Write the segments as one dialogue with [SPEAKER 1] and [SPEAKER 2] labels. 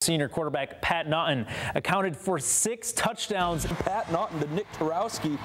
[SPEAKER 1] Senior quarterback Pat Naughton accounted for 6 touchdowns.
[SPEAKER 2] Pat Naughton to Nick Tarowski.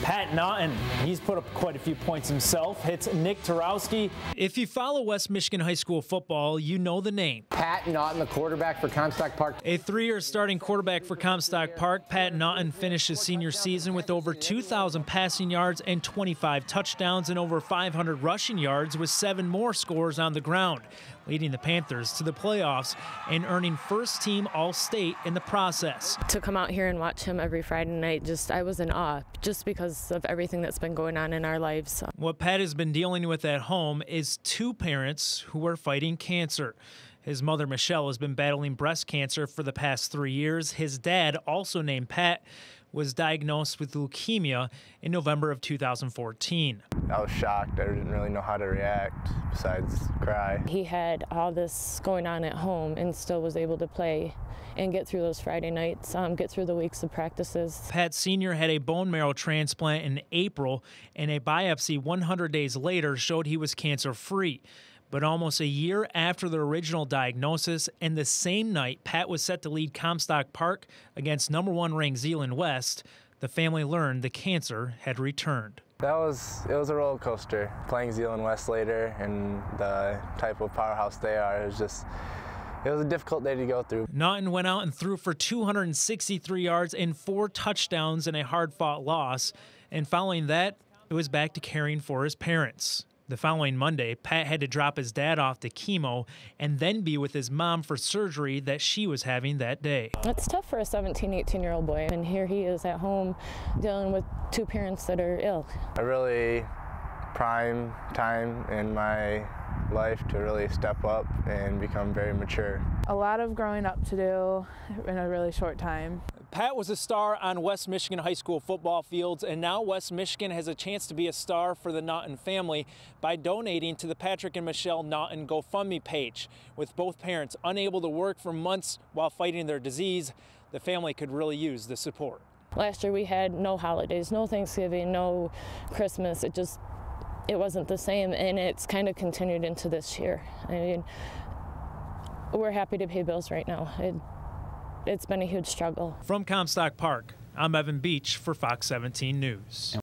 [SPEAKER 1] Pat Naughton, he's put up quite a few points himself, hits Nick Tarowski. If you follow West Michigan high school football, you know the name.
[SPEAKER 3] Pat Naughton, the quarterback for Comstock Park.
[SPEAKER 1] A 3-year starting quarterback for Comstock Park, Pat Naughton finished his senior season with over 2,000 passing yards and 25 touchdowns and over 500 rushing yards with 7 more scores on the ground, leading the Panthers to the playoffs and earning first-team All-State in the process.
[SPEAKER 4] To come out here and watch him every Friday night, I was in awe just because of everything that's been going on in our lives.
[SPEAKER 1] What Pat has been dealing with at home is 2 parents who are fighting cancer. His mother, Michelle, has been battling breast cancer for the past 3 years. His dad, also named Pat, was diagnosed with leukemia in November of 2014.
[SPEAKER 5] I was shocked. I didn't really know how to react besides cry.
[SPEAKER 4] He had all this going on at home and still was able to play and get through those Friday nights, get through the weeks of practices.
[SPEAKER 1] Pat Sr. had a bone marrow transplant in April, and a biopsy 100 days later showed he was cancer-free. But almost a year after the original diagnosis, and the same night Pat was set to lead Comstock Park against #1 ranked Zeeland West, the family learned the cancer had returned.
[SPEAKER 5] It was a roller coaster. Playing Zeeland West later and the type of powerhouse they are, it was a difficult day to go through.
[SPEAKER 1] Naughton went out and threw for 263 yards and 4 touchdowns in a hard-fought loss. And following that, it was back to caring for his parents. The following Monday, Pat had to drop his dad off to chemo and then be with his mom for surgery that she was having that day.
[SPEAKER 4] It's tough for a 17, 18-year-old boy, and here he is at home dealing with 2 parents that are ill.
[SPEAKER 5] A really prime time in my life to really step up and become very mature.
[SPEAKER 6] A lot of growing up to do in a really short time.
[SPEAKER 1] Pat was a star on West Michigan high school football fields, and now West Michigan has a chance to be a star for the Naughton family by donating to the Patrick and Michelle Naughton GoFundMe page. With both parents unable to work for months while fighting their disease, the family could really use the support.
[SPEAKER 4] Last year we had no holidays, no Thanksgiving, no Christmas. It wasn't the same, and it's kind of continued into this year. I mean, we're happy to pay bills right now. It's been a huge struggle.
[SPEAKER 1] From Comstock Park, I'm Evan Beach for Fox 17 News.